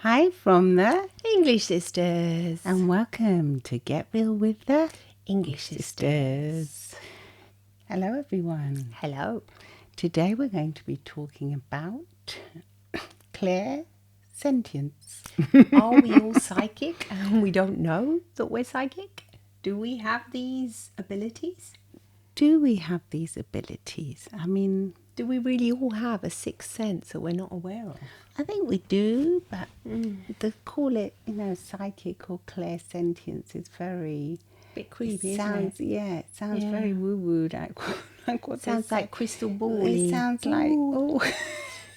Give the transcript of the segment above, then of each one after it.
Hi from the English Sisters. and welcome to Get Real with the English Sisters. Hello everyone. Hello. Today we're going to be talking about clear sentience. Are we all psychic and we don't know that we're psychic? Do we have these abilities? Do we have these abilities? I mean, Do we really all have a sixth sense that we're not aware of? I think we do, but to call it, psychic or clear sentience is very Bit creepy, sounds, isn't it? it sounds Yeah. very woo-woo, like what they Sounds say. like crystal ball. It sounds like,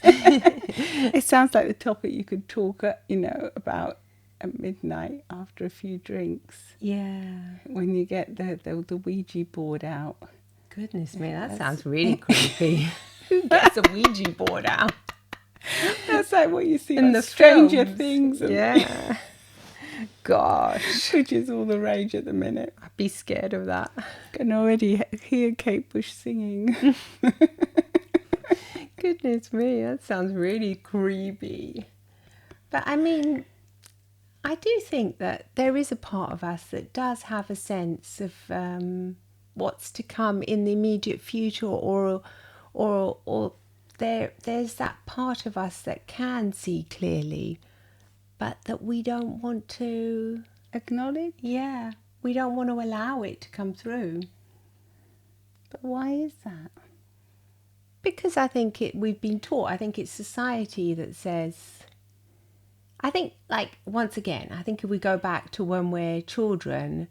it sounds like the topic you could talk, about at midnight after a few drinks Yeah. when you get the Ouija board out. Goodness me, that sounds really creepy. Who gets a Ouija board out? That's like what you see In in the the Stranger films. Things, Yeah. Gosh. which is all the rage at the minute. I'd be scared of that. I can already hear Kate Bush singing. Goodness me, that sounds really creepy. But I mean, I do think that there is a part of us that does have a sense of what's to come in the immediate future, or there's that part of us that can see clearly, but that we don't want to. Acknowledge? Yeah, we don't want to allow it to come through. But why is that? Because I think we've been taught. I think it's society that says. I think, once again, I think if we go back to when we're children,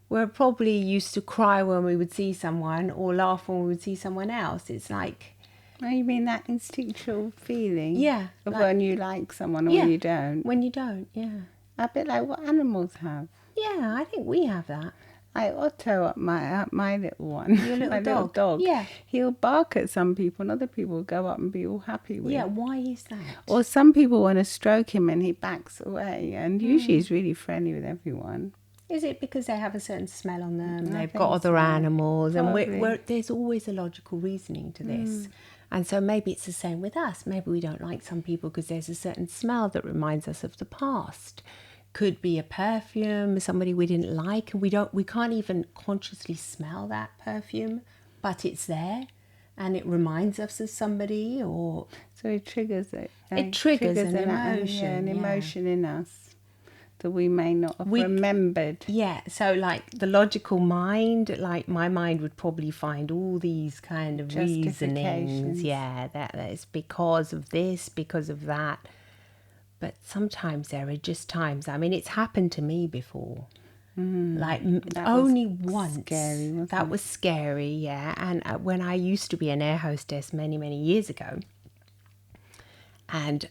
we're probably used to cry when we would see someone or laugh when we would see someone else. It's like, Oh, you mean that instinctual feeling? Yeah, Of like- when you like someone or Yeah. when you don't? when you don't, yeah. A bit like what animals have. Yeah, I think we have that. Like Otto, my little one, Your little my little dog. dog. Yeah. He'll bark at some people, and other people will go up and be all happy with. Yeah, why is that? Or some people want to stroke him, and he backs away. And usually, Hmm. he's really friendly with everyone. Is it because they have a certain smell on them? I They've think got other so. animals, and Probably. there's always a logical reasoning to this. And so maybe it's the same with us. Maybe we don't like some people because there's a certain smell that reminds us of the past. Could be a perfume, somebody we didn't like, and we can't even consciously smell that perfume, but it's there, and it reminds us of somebody, or So it triggers it. It triggers an emotion, emotion, yeah. emotion in us that we may not have We- remembered. yeah. So the logical mind, my mind would probably find all these kind of Justifications. reasonings. Yeah, that it's because of this, because of that. But sometimes there are just times. I mean, it's happened to me before. That was Only once. scary, wasn't That it? was scary, yeah. And when I used to be an air hostess many, many years ago, and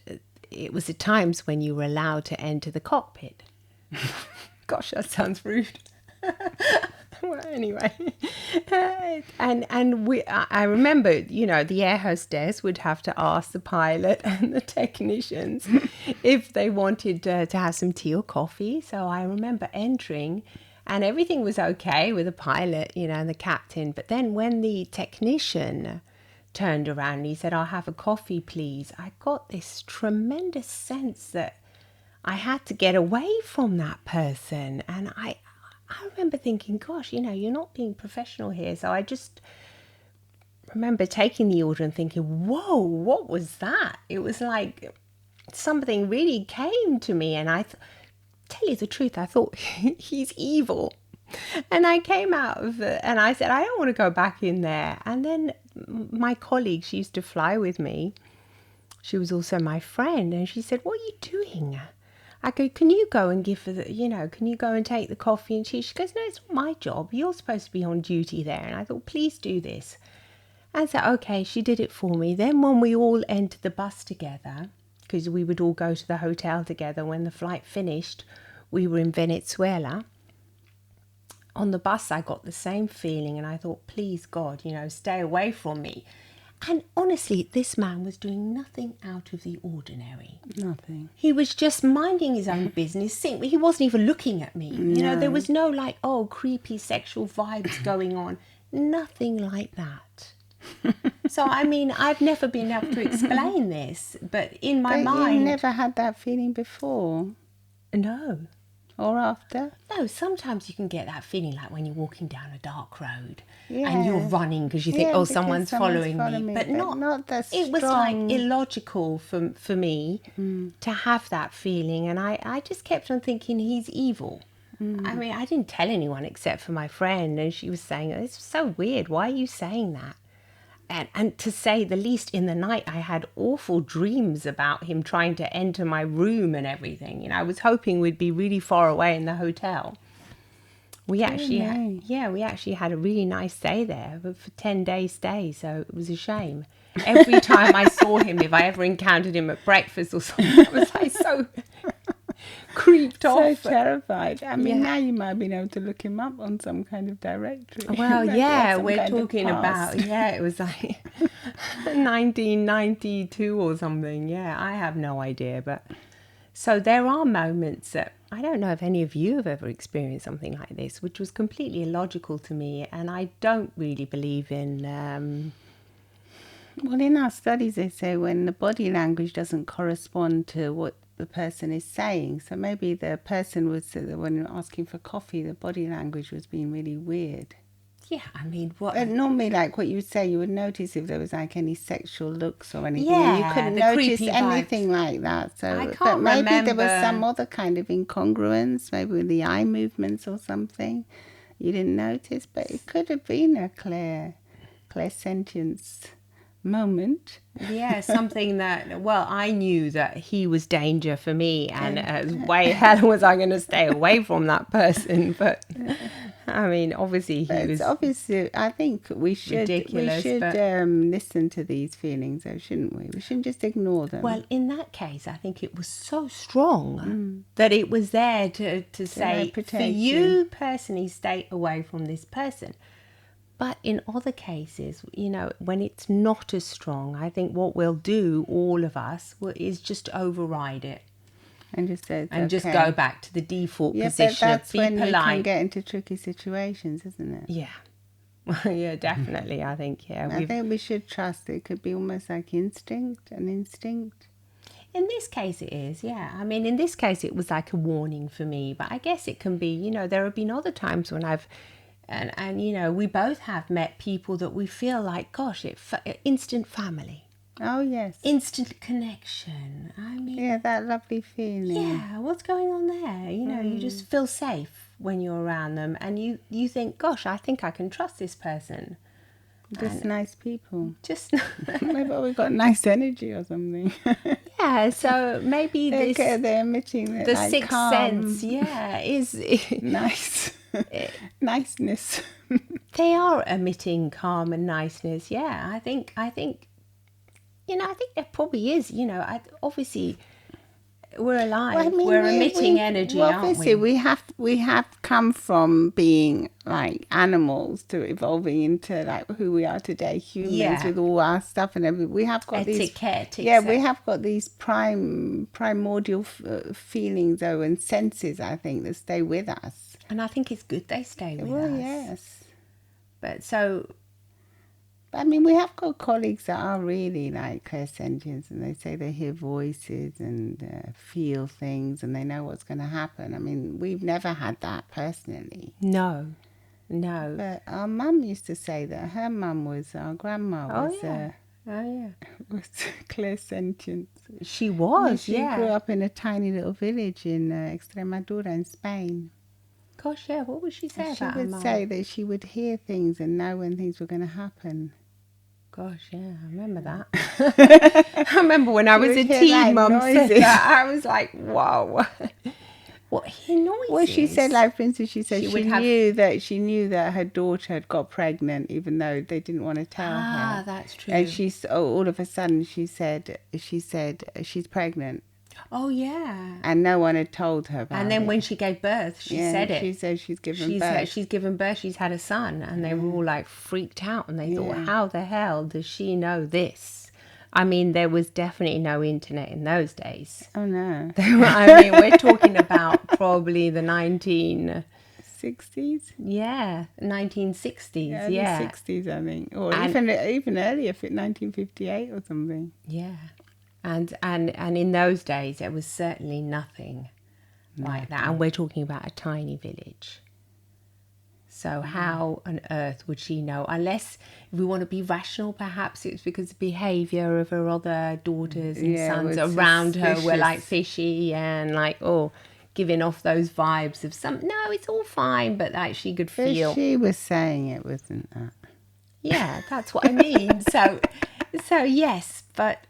it was at times when you were allowed to enter the cockpit. Gosh, that sounds rude. Well, anyway, and I remember, the air hostess would have to ask the pilot and the technicians if they wanted to have some tea or coffee. So I remember entering, and everything was okay with the pilot, and the captain. But then when the technician turned around and he said, "I'll have a coffee, please," I got this tremendous sense that I had to get away from that person. And I remember thinking, gosh, you're not being professional here. So I just remember taking the order and thinking, whoa, what was that? It was like something really came to me. And tell you the truth, I thought, he's evil. And I came out of it and I said, I don't want to go back in there. And then my colleague, she used to fly with me. She was also my friend. And she said, "What are you doing?" I go, "Can you go and give her can you go and take the coffee?" And she goes, "No, it's not my job. You're supposed to be on duty there." And I thought, please do this. And so, okay, she did it for me. Then when we all entered the bus together, because we would all go to the hotel together when the flight finished, we were in Venezuela. On the bus, I got the same feeling, and I thought, please, God, stay away from me. And honestly, this man was doing nothing out of the ordinary. Nothing. He was just minding his own business. He wasn't even looking at me. There was no creepy sexual vibes going on. Nothing like that. So, I mean, I've never been able to explain this, but in my But mind... you never had that feeling before No. or after? No, sometimes you can get that feeling like when you're walking down a dark road and Yeah. you're running because you think, Yeah, oh, because someone's following following me. me, But but not that It was like strong. illogical for me to have that feeling. And I just kept on thinking he's evil. I mean, I didn't tell anyone except for my friend. And she was saying, it's so weird. Why are you saying that? And to say the least, in the night, I had awful dreams about him trying to enter my room and everything. You know, I was hoping we'd be really far away in the hotel. We actually, we actually had a really nice stay there, but for 10-day stay, so it was a shame. Every time I saw him, if I ever encountered him at breakfast or something, I was like so creeped off. So terrified. I mean, Yeah. now you might have been able to look him up on some kind of directory. Well, Like, yeah, some we're kind of talking past. about, it was like 1992 or something. Yeah, I have no idea. But so there are moments that I don't know if any of you have ever experienced something like this, which was completely illogical to me. And I don't really believe in, Well, in our studies, they say when the body language doesn't correspond to what the person is saying. So maybe the person was, when asking for coffee, the body language was being really weird. yeah, I mean, what? But normally, like what you would say, you would notice if there was like any sexual looks or anything. Yeah, and you couldn't the notice creepy anything like that. So, I but can't maybe there was remember. some other kind of incongruence, maybe with the eye movements or something. You didn't notice, but it could have been a clairsentience moment. Yeah, something that, well, I knew that he was danger for me, and as way hell was I going to stay away from that person. But I mean, obviously he But was obviously, I think we should ridiculous, but- listen to these feelings, though, shouldn't we? We shouldn't just ignore them. Well, in that case, I think it was so strong that it was there to say, for protect you personally, stay away from this person. But in other cases, you know, when it's not as strong, I think what we'll do, all of us, is just override it and just say, and just go back to the default position but that's of be when you can polite. get into tricky situations, isn't it? Yeah. Yeah, definitely. I think, yeah. I think we should trust it. It could be almost like an instinct. In this case, it is, yeah. I mean, in this case, it was like a warning for me. But I guess it can be, you know, there have been other times when I've, and you know, we both have met people that we feel like, gosh, instant family. Oh, yes. Instant connection. I mean, Yeah, that lovely feeling. yeah, what's going on there? You know, you just feel safe when you're around them. And you think, gosh, I think I can trust this person. Just nice people. Just, Maybe we've got nice energy or something. yeah, so maybe this... They're emitting the like sixth calm, sense, yeah, is nice niceness. they are emitting calm and niceness. Yeah, I think, you know, I think there probably is. You know, obviously we're alive. Well, I mean, we're emitting energy, well, aren't obviously we? we have come from being like animals to evolving into like who we are today, humans, Yeah. with all our stuff and everything. We have got these. Etiquette, Yeah, we etc. have got these primordial feelings, though, and senses, I think, that stay with us. And I think it's good they stay with Well, us. yes. But so, I mean, we have got colleagues that are really like clairsentients, and they say they hear voices and feel things, and they know what's going to happen. I mean, we've never had that personally. no. But our mum used to say that her mum was, our grandma Oh, was, yeah. Oh, yeah. was clairsentient. She was, She yeah. grew up in a tiny little village in Extremadura in Spain. Gosh, yeah. What would she say She about her would mum? say that she would hear things and know when things were going to happen. Gosh, yeah, I remember that. I remember when I was would a hear, teen, like, Mum said noises. that. I was like, wow. What hear noises? Well, she said, like, for instance, she said She she would have- knew that her daughter had got pregnant, even though they didn't want to tell her. That's true. And all of a sudden she said she's pregnant, Oh, yeah. and no one had told her about And then it. when she gave birth, she said it. She said she's given She's birth. she's given birth. She's had a son, and they were all like freaked out, and they thought, "How the hell does she know this?" I mean, there was definitely no internet in those days. Oh no, I mean, we're talking about probably the 1960s, 60s. Yeah, 1960s. Early Yeah. 60s, I think, or And- even earlier, 1958 or something. Yeah. And in those days, there was certainly nothing like that. And we're talking about a tiny village. So how on earth would she know? Unless, if we want to be rational, perhaps it's because the behaviour of her other daughters and Yeah, sons was around her were like suspicious. fishy and like, giving off those vibes of no, it's all fine, but like she could But feel. she was saying it, wasn't that? Yeah, that's what I mean. So yes, but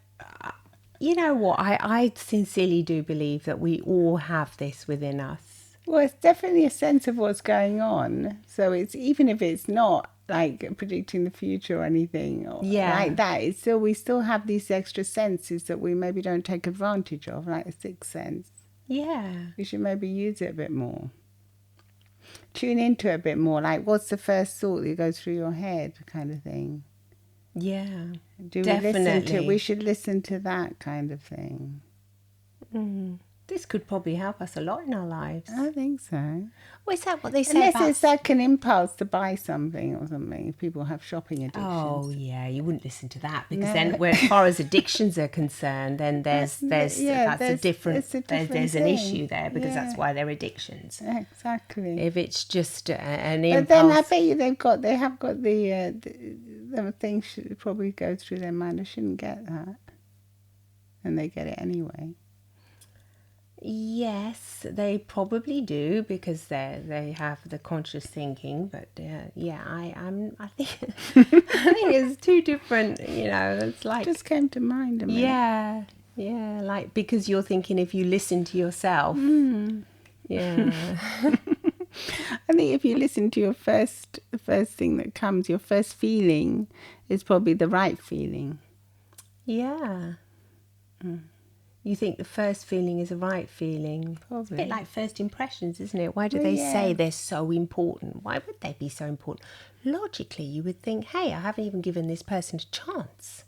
you know what? I sincerely do believe that we all have this within us. Well, it's definitely a sense of what's going on. So it's, even if it's not like predicting the future or anything or Yeah. like that, it's still, we still have these extra senses that we maybe don't take advantage of, like a sixth sense. Yeah. We should maybe use it a bit more. Tune into it a bit more, like what's the first thought that goes through your head, kind of thing. Yeah. Do we listen to? Definitely. We should listen to that kind of thing. This could probably help us a lot in our lives. I think so. Well, is that what they say Unless about... it's like an impulse to buy something or something. If people have shopping addictions. Oh, yeah, you wouldn't listen to that because No. then, as far as addictions are concerned, then there's That's- a different, it's a different there's an thing. issue there because that's Yeah. why they're addictions. Exactly. If it's just an But impulse, then I bet you they have got the thing should probably go through their mind. I shouldn't get that, and they get it anyway. yes, they probably do because they have the conscious thinking. But yeah, I think I think it's two different. It's like Just came to mind a minute. yeah, like because you're thinking if you listen to yourself, yeah. I think if you listen to the first thing that comes, your first feeling is probably the right feeling. Yeah. You think the first feeling is the right feeling. It's a Probably. bit like first impressions, isn't it? Why do Well, they yeah. say they're so important? Why would they be so important? Logically, you would think, hey, I haven't even given this person a chance.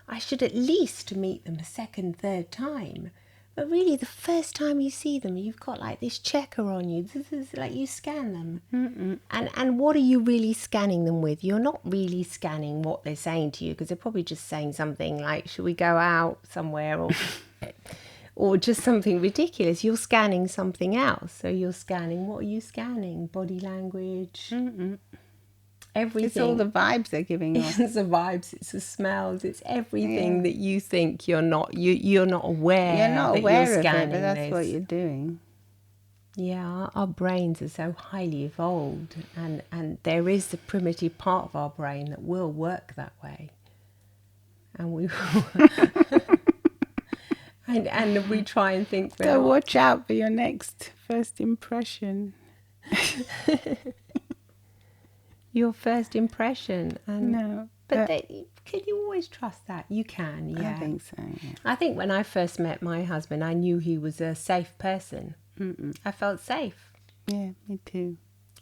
I should at least meet them a second, third time. But really, the first time you see them, you've got like this checker on you. This is like you scan them. And what are you really scanning them with? You're not really scanning what they're saying to you because they're probably just saying something like, should we go out somewhere or just something ridiculous. You're scanning something else. So you're scanning, what are you scanning? Body language, everything. It's all the vibes they're giving off. It's the vibes, it's the smells, it's everything that you think you're not aware. You're not that aware you're of it, scanning but that's this. what you're doing. Yeah, our brains are so highly evolved, and there is the primitive part of our brain that will work that way, and we and we try and think. So watch out for your next first impression. Your first impression, and No, but can you always trust that? You can, yeah. I think so. Yeah. I think when I first met my husband, I knew he was a safe person. I felt safe. Yeah, me too.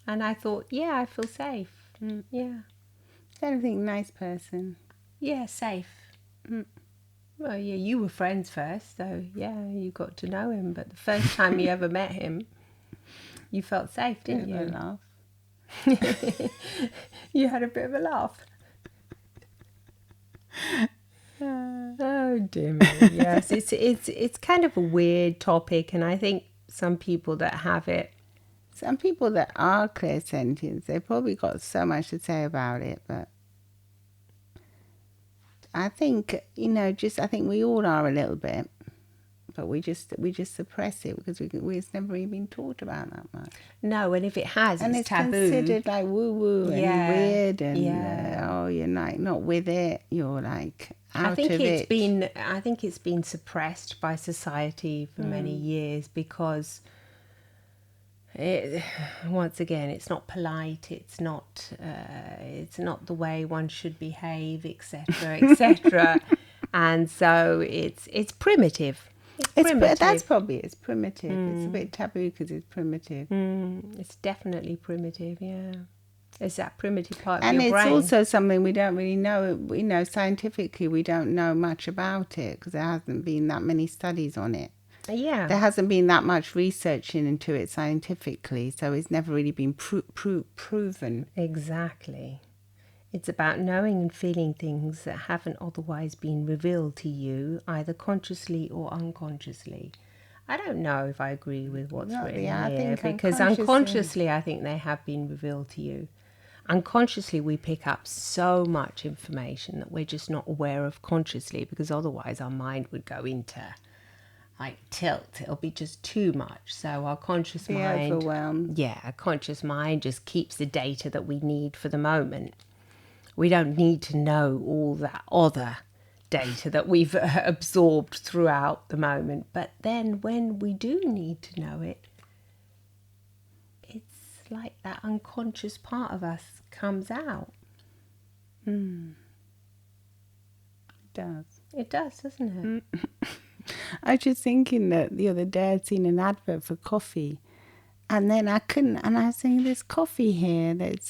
And I thought, yeah, I feel safe. Yeah. I don't think nice person. Yeah, safe. Well, yeah, you were friends first, so yeah, you got to know him. But the first time you ever met him, you felt safe, didn't Bit of you? a laugh. You had a bit of a laugh. Oh dear me. Yes, it's kind of a weird topic, and I think some people that have it. Some people that are clairsentients, they've probably got so much to say about it, but I think, I think we all are a little bit, but we just suppress it because it's never even been talked about that much. No, and if it has, And it's it's taboo. considered like woo-woo and Yeah, weird and, yeah. you're like not with it, you're like out I think of it's it. I think it's been suppressed by society for many years because once again, it's not polite. It's not the way one should behave, etc., etc. And so it's primitive. That's probably it's primitive. It's a bit taboo because it's primitive. It's definitely primitive. Yeah, it's that primitive part And of your it's brain. also something we don't really know. Scientifically, we don't know much about it because there hasn't been that many studies on it. Yeah. There hasn't been that much research into it scientifically, so it's never really been proven. Exactly. It's about knowing and feeling things that haven't otherwise been revealed to you, either consciously or unconsciously. I don't know if I agree with what's Not written the- I here, think because unconsciously I think they have been revealed to you. Unconsciously we pick up so much information that we're just not aware of consciously, because otherwise our mind would go into like tilt. It'll be just too much. So our conscious Be mind, overwhelmed. our conscious mind just keeps the data that we need for the moment. We don't need to know all that other data that we've absorbed throughout the moment. But then when we do need to know it, it's like that unconscious part of us comes out. It does. It does, doesn't it? I was just thinking that the other day I'd seen an advert for coffee, and then I couldn't. And I was saying, "There's coffee here. It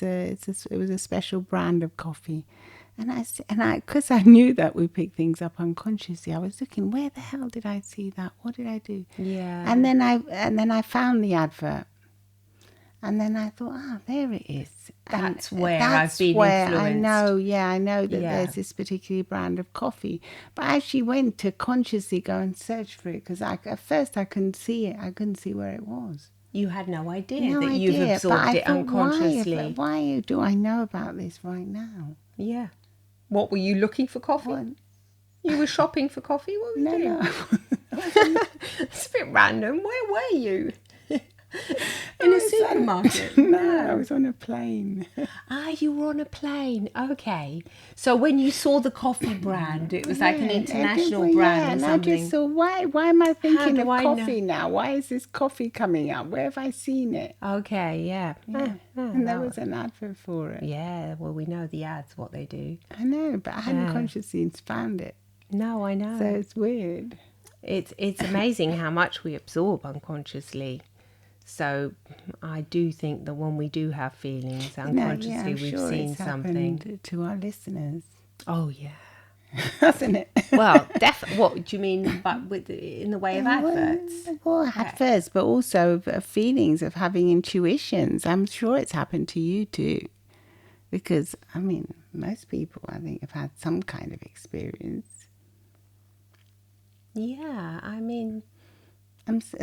was a special brand of coffee." Because I knew that we pick things up unconsciously, I was looking, where the hell did I see that? What did I do? Yeah. And then I found the advert, and then I thought, there it is. That's And where I've been influenced. I know that Yeah. there's this particular brand of coffee, but I actually went to consciously go and search for it, because at first I couldn't see it. I couldn't see where it was. You had no idea No that idea, you've but absorbed I it thought, unconsciously. Why do I know about this right now? Yeah. What were you looking for coffee? What? You were shopping for coffee? What were you doing? No. It's a bit random. Where were you? In a supermarket? No, I was on a plane. You were on a plane. Okay. So when you saw the coffee brand, it was like an international brand or and something. I just thought, why am I thinking do of I know? coffee now? Why is this coffee coming up? Where have I seen it? Okay, yeah. And there was an advert for it. Yeah, well, we know the ads, what they do. I know, but I hadn't Yeah. consciously found it. No, I know. So it's weird. It's amazing how much we absorb unconsciously. So I do think that when we do have feelings unconsciously, I'm we've sure seen it's something. happened to our listeners, Oh yeah. hasn't it? Well, what do you mean? But in the way of adverts? Well, adverts, but also feelings of having intuitions. I'm sure it's happened to you too, because I mean, most people I think have had some kind of experience. Yeah, I mean,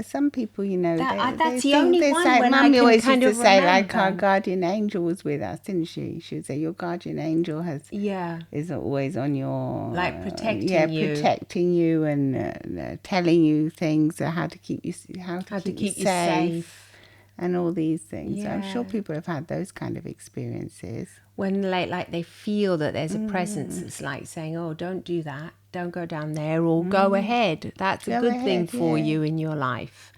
Some people, that's they the only they one say, when I Mummy can always kind used to of say, like, our remember. guardian angel was with us, didn't she? She would say, your guardian angel yeah, is always on your... Like protecting you. protecting you and telling you things, how to keep you safe. And all these things. So I'm sure Yeah. people have had those kind of experiences. when like they feel that there's a presence that's like saying, "Oh, don't do that, don't go down there, or go ahead. That's a Go good thing ahead, for yeah. you in your life.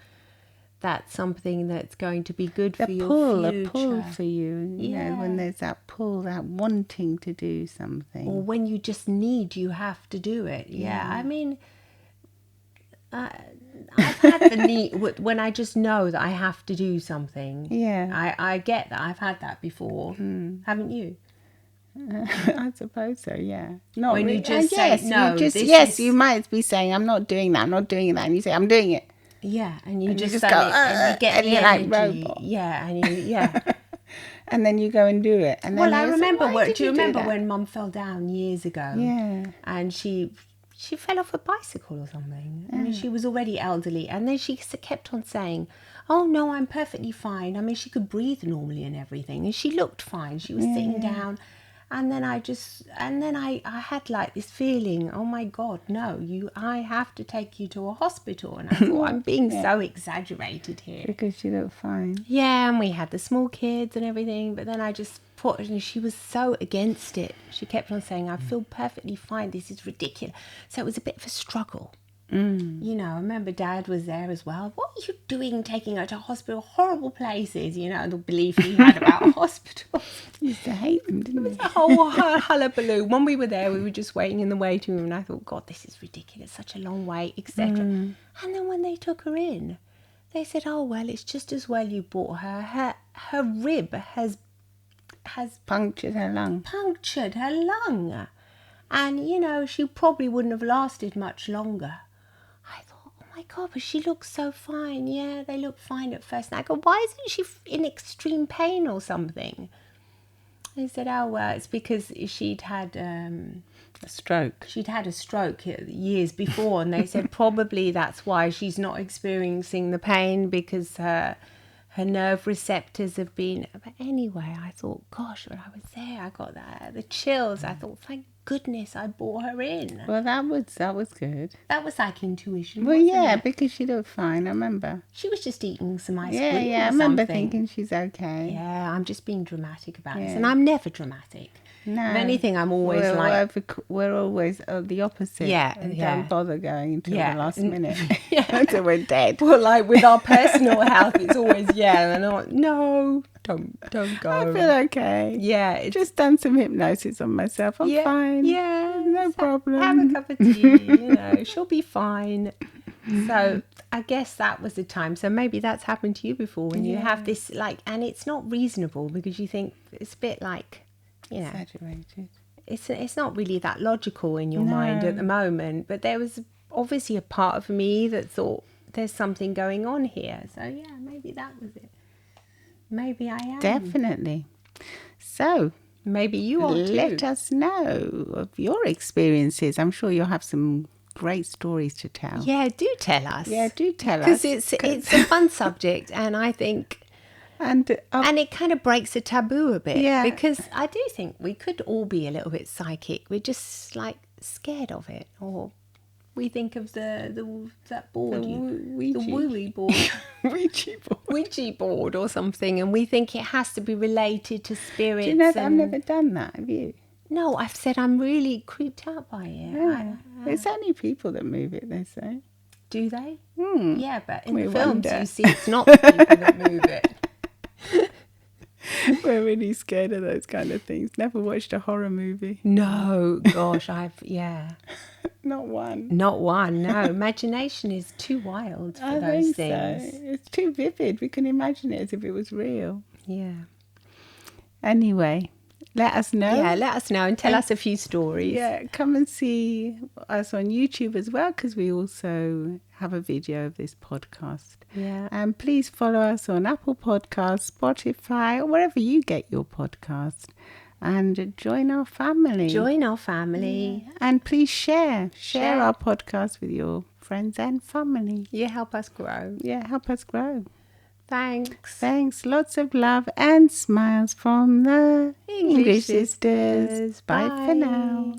That's something that's going to be good The for your pull, future." a pull for you. You know, when Yeah. there's that pull, that wanting to do something. Or when you just need, you have to do it. Yeah, I mean, I've had the need when I just know that I have to do something. Yeah. I get that. I've had that before. Haven't you? I suppose so, yeah. Not When you really. just say, yes, "No, this is-" you might be saying, I'm not doing that, and you say, I'm doing it. Yeah, and you And you just just feel go, it, and you get and the you're like energy. robot. Yeah, and yeah. And then you go and do it. And then Well, I they say, remember. "Why did Do you remember that?" when Mum fell down years ago? Yeah. And she fell off a bicycle or something. I mean, she was already elderly, and then she kept on saying, "Oh no, I'm perfectly fine." I mean, she could breathe normally and everything, and she looked fine. She was sitting down, and then I had like this feeling, "Oh my God, no! I have to take you to a hospital." And I thought, I'm being so exaggerated here. Because you look fine. Yeah, and we had the small kids and everything, but then I just put, and she was so against it. She kept on saying, "I feel perfectly fine. This is ridiculous." So it was a bit of a struggle. You know, I remember Dad was there as well. "What are you doing taking her to hospital? Horrible places," you know, the belief he had about hospitals. You used to hate them, didn't you? The whole hullabaloo. When we were there, we were just waiting in the waiting room, and I thought, "God, this is ridiculous, such a long wait," etc. And then when they took her in, they said, "Oh, well, it's just as well you brought her. Her rib has Punctured her lung. punctured her lung. And, you know, she probably wouldn't have lasted much longer." I thought, oh my my God, but she looks so fine. Yeah, they look fine at first. And I go, why isn't she in extreme pain or something? They said, oh, well, it's because she'd had A stroke. she'd had a stroke years before, and they said probably that's why she's not experiencing the pain, because her nerve receptors have been. But anyway, I thought, gosh, when I was there, I got the chills. I thought, thank goodness I brought her in. Well, that was good. That was like intuition. Well, wasn't yeah, it? because she looked fine. I remember. She was just eating some ice Yeah, cream. yeah. I or remember something. thinking she's okay. Yeah, I'm just being dramatic about this, Yeah. and I'm never dramatic. No. If anything, I'm always we're always the opposite. Yeah, And yeah. don't bother going until Yeah. the last minute. Yeah. Until we're dead. well, like with our personal health, it's always and I'm like, no, don't go. I feel okay. Yeah, it's Just done some hypnosis on myself. I'm yeah, fine. Yeah, No problem. Have a cup of tea. She'll be fine. So I guess that was the time. So maybe that's happened to you before, when you have this and it's not reasonable, because you think it's a bit like, Exaggerated. it's not really that logical in your mind at the moment. But there was obviously a part of me that thought there's something going on here. So yeah, maybe that was it. Maybe I am. Definitely. So Maybe you are too. let us know of your experiences. I'm sure you'll have some great stories to tell. Yeah, do tell us. Yeah, do tell Because us. it's a fun subject, and I think, And and it kind of breaks the taboo a bit. Yeah. Because I do think we could all be a little bit psychic. We're just scared of it, or we think of that board, Ouija. the wooey board, Ouija board. Ouija board, or something, and we think it has to be related to spirits. Do you know that I've and- never done that? Have you? No, I've said I'm really creeped out by it. Yeah. It's only people that move it, they say. Do they? Hmm. Yeah, but in We the films wonder. you see it's not the people that move it. We're really scared of those kind of things. Never watched a horror movie. No, gosh, Not one. not one. No, imagination is too wild for I those think things. so. It's too vivid. We can imagine it as if it was real. Yeah, Anyway, let us know. yeah. Let us know and tell us a few stories. Yeah, come and see us on YouTube as well, because we also have a video of this podcast. Yeah. And please follow us on Apple Podcasts, Spotify, or wherever you get your podcast. And join our family. Join our family. And please share Share. our podcast with your friends and family. Yeah, help us grow. Yeah, help us grow. Thanks. Thanks. Lots of love and smiles from the English English sisters. sisters. Bye for Bye. now.